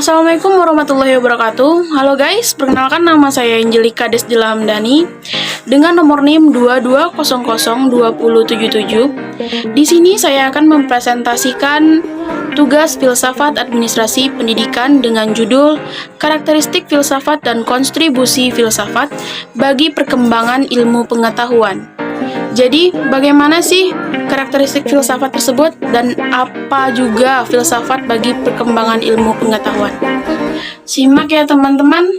Assalamualaikum warahmatullahi wabarakatuh. Halo guys, perkenalkan nama saya Angelika Desdila Hamdani dengan nomor NIM 22002077. Di sini saya akan mempresentasikan tugas filsafat administrasi pendidikan dengan judul Karakteristik Filsafat dan Kontribusi Filsafat bagi Perkembangan Ilmu Pengetahuan. Jadi, bagaimana sih karakteristik filsafat tersebut dan apa juga filsafat bagi perkembangan ilmu pengetahuan? Simak ya teman-teman.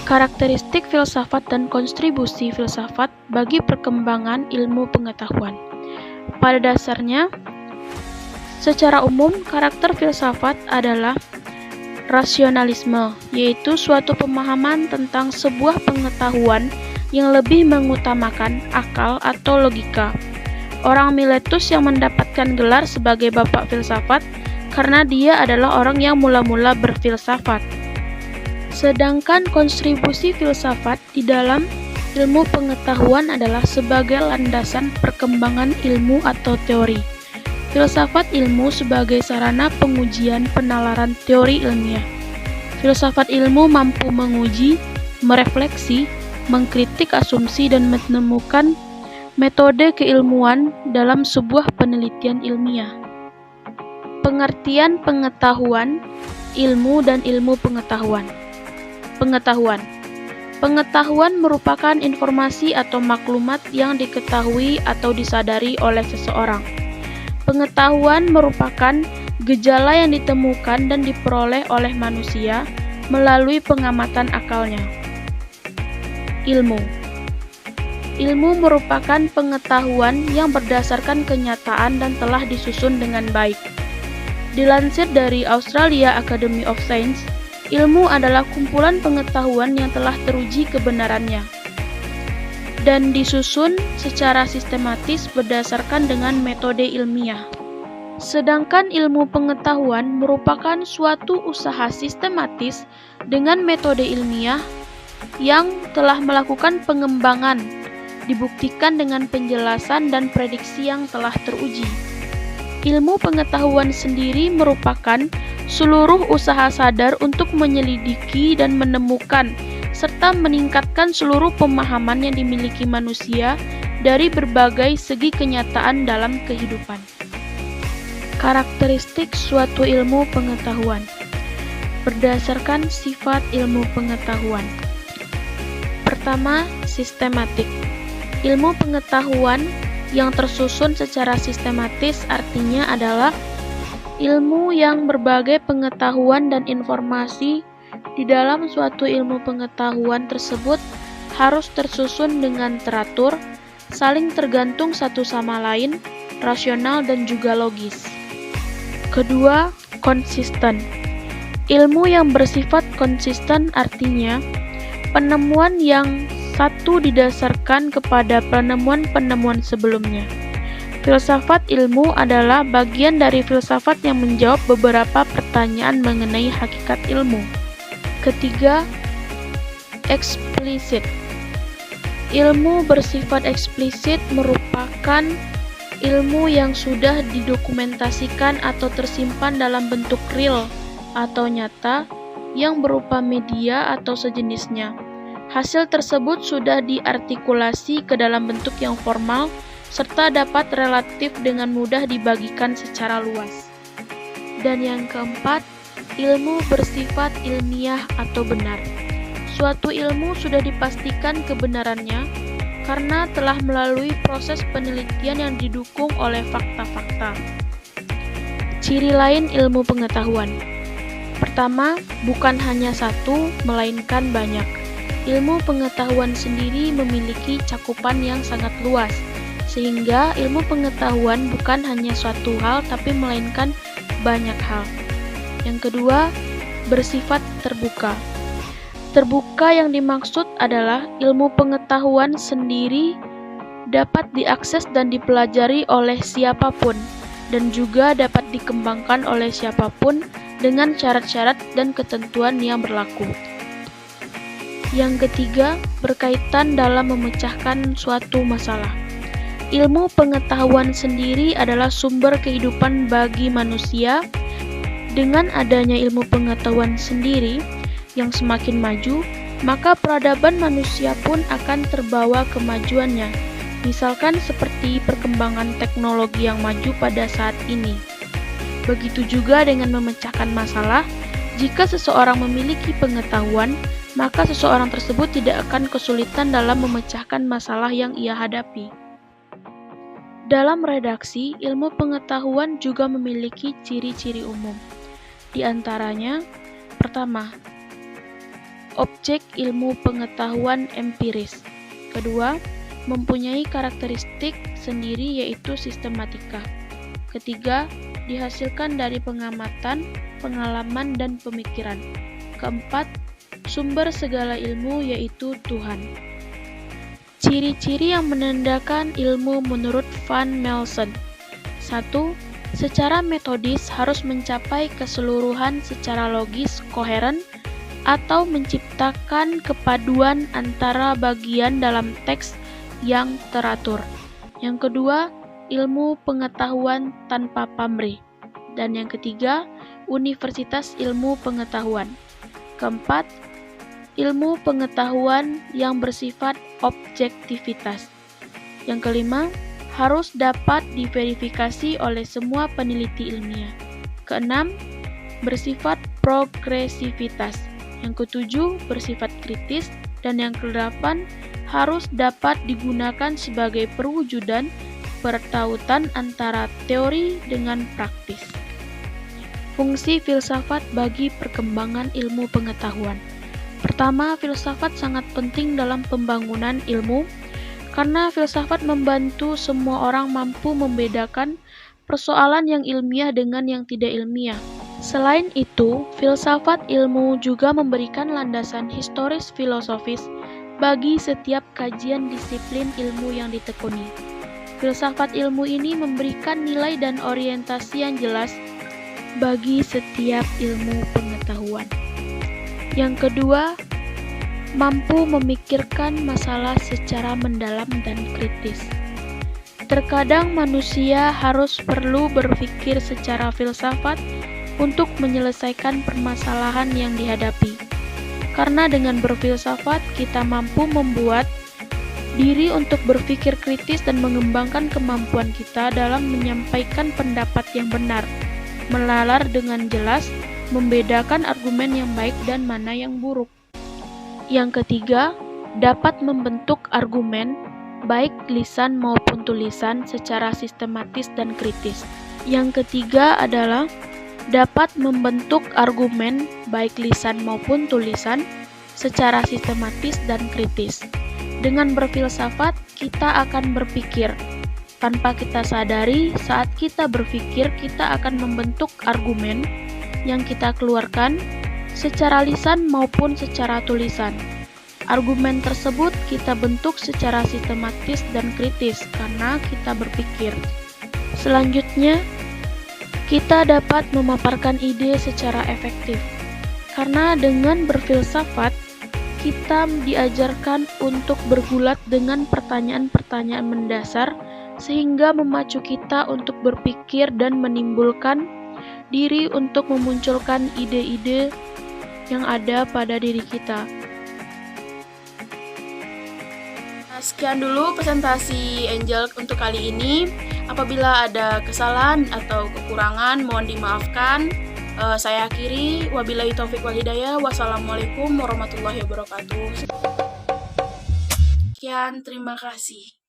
Karakteristik filsafat dan kontribusi filsafat bagi perkembangan ilmu pengetahuan. Pada dasarnya, secara umum karakter filsafat adalah rasionalisme, yaitu suatu pemahaman tentang sebuah pengetahuan yang lebih mengutamakan akal atau logika. Orang Miletus yang mendapatkan gelar sebagai bapak filsafat karena dia adalah orang yang mula-mula berfilsafat. Sedangkan kontribusi filsafat di dalam ilmu pengetahuan adalah sebagai landasan perkembangan ilmu atau teori. Filsafat ilmu sebagai sarana pengujian penalaran teori ilmiah. Filsafat ilmu mampu menguji, merefleksi, mengkritik asumsi dan menemukan metode keilmuan dalam sebuah penelitian ilmiah. Pengertian pengetahuan, ilmu dan ilmu pengetahuan. Pengetahuan merupakan informasi atau maklumat yang diketahui atau disadari oleh seseorang. Pengetahuan merupakan gejala yang ditemukan dan diperoleh oleh manusia melalui pengamatan akalnya. Ilmu merupakan pengetahuan yang berdasarkan kenyataan dan telah disusun dengan baik. Dilansir dari Australia Academy of Science, ilmu adalah kumpulan pengetahuan yang telah teruji kebenarannya dan disusun secara sistematis berdasarkan dengan metode ilmiah. Sedangkan ilmu pengetahuan merupakan suatu usaha sistematis dengan metode ilmiah yang telah melakukan pengembangan, dibuktikan dengan penjelasan dan prediksi yang telah teruji. Ilmu pengetahuan sendiri merupakan seluruh usaha sadar untuk menyelidiki dan menemukan serta meningkatkan seluruh pemahaman yang dimiliki manusia dari berbagai segi kenyataan dalam kehidupan. Karakteristik suatu ilmu pengetahuan berdasarkan sifat ilmu pengetahuan. Pertama, sistematik. Ilmu pengetahuan yang tersusun secara sistematis artinya adalah ilmu yang berbagai pengetahuan dan informasi di dalam suatu ilmu pengetahuan tersebut harus tersusun dengan teratur, saling tergantung satu sama lain, rasional dan juga logis. Kedua, konsisten. Ilmu yang bersifat konsisten artinya penemuan yang satu didasarkan kepada penemuan-penemuan sebelumnya. Filsafat ilmu adalah bagian dari filsafat yang menjawab beberapa pertanyaan mengenai hakikat ilmu. Ketiga, eksplisit. Ilmu bersifat eksplisit merupakan ilmu yang sudah didokumentasikan atau tersimpan dalam bentuk real atau nyata yang berupa media atau sejenisnya. Hasil tersebut sudah diartikulasi ke dalam bentuk yang formal serta dapat relatif dengan mudah dibagikan secara luas. Dan yang keempat, ilmu bersifat ilmiah atau benar. Suatu ilmu sudah dipastikan kebenarannya karena telah melalui proses penelitian yang didukung oleh fakta-fakta. Ciri lain ilmu pengetahuan. Pertama, bukan hanya satu, melainkan banyak. Ilmu pengetahuan sendiri memiliki cakupan yang sangat luas, sehingga ilmu pengetahuan bukan hanya suatu hal, tapi melainkan banyak hal. Yang kedua, bersifat terbuka. Terbuka yang dimaksud adalah ilmu pengetahuan sendiri dapat diakses dan dipelajari oleh siapapun, dan juga dapat dikembangkan oleh siapapun dengan syarat-syarat dan ketentuan yang berlaku. Yang ketiga, berkaitan dalam memecahkan suatu masalah. Ilmu pengetahuan sendiri adalah sumber kehidupan bagi manusia Dengan adanya ilmu pengetahuan sendiri yang semakin maju, maka peradaban manusia pun akan terbawa kemajuannya. Misalkan seperti perkembangan teknologi yang maju pada saat ini. Begitu juga dengan memecahkan masalah. Jika seseorang memiliki pengetahuan, maka seseorang tersebut tidak akan kesulitan dalam memecahkan masalah yang ia hadapi. Dalam redaksi, ilmu pengetahuan juga memiliki ciri-ciri umum. Di antaranya, pertama, objek ilmu pengetahuan empiris. Kedua, mempunyai karakteristik sendiri yaitu sistematika. Ketiga, dihasilkan dari pengamatan, pengalaman, dan pemikiran. Keempat, sumber segala ilmu yaitu Tuhan. Ciri-ciri yang menandakan ilmu menurut Van Melson. 1. Secara metodis harus mencapai keseluruhan secara logis, koheren, atau menciptakan kepaduan antara bagian dalam teks yang teratur. Yang kedua, ilmu pengetahuan tanpa pamrih. Dan yang ketiga, universitas ilmu pengetahuan. Keempat, ilmu pengetahuan yang bersifat objektivitas. Yang kelima, harus dapat diverifikasi oleh semua peneliti ilmiah. Keenam, bersifat progresivitas. Yang ketujuh, bersifat kritis. Dan yang kedelapan, harus dapat digunakan sebagai perwujudan pertautan antara teori dengan praktis. Fungsi filsafat bagi perkembangan ilmu pengetahuan. Pertama, filsafat sangat penting dalam pembangunan ilmu, karena filsafat membantu semua orang mampu membedakan persoalan yang ilmiah dengan yang tidak ilmiah. Selain itu, filsafat ilmu juga memberikan landasan historis filosofis bagi setiap kajian disiplin ilmu yang ditekuni. Filsafat ilmu ini memberikan nilai dan orientasi yang jelas bagi setiap ilmu pengetahuan. Yang kedua, mampu memikirkan masalah secara mendalam dan kritis. Terkadang manusia harus perlu berpikir secara filsafat untuk menyelesaikan permasalahan yang dihadapi. Karena dengan berfilsafat, kita mampu membuat diri untuk berpikir kritis dan mengembangkan kemampuan kita dalam menyampaikan pendapat yang benar, menalar dengan jelas, membedakan argumen yang baik dan mana yang buruk. Yang ketiga, dapat membentuk argumen, baik lisan maupun tulisan, secara sistematis dan kritis. Yang ketiga adalah dapat membentuk argumen, baik lisan maupun tulisan, secara sistematis dan kritis. Dengan berfilsafat, kita akan berpikir. Tanpa kita sadari, saat kita berpikir, kita akan membentuk argumen yang kita keluarkan secara lisan maupun secara tulisan. Argumen tersebut kita bentuk secara sistematis dan kritis karena kita berpikir. Selanjutnya, kita dapat memaparkan ide secara efektif. Karena dengan berfilsafat, kita diajarkan untuk bergulat dengan pertanyaan-pertanyaan mendasar sehingga memacu kita untuk berpikir dan menimbulkan diri untuk memunculkan ide-ide yang ada pada diri kita. Sekian dulu presentasi Angel untuk kali ini. Apabila ada kesalahan atau kekurangan, mohon dimaafkan. Saya akhiri. Wabillahi taufiq wal hidayah. Wassalamualaikum warahmatullahi wabarakatuh. Sekian, terima kasih.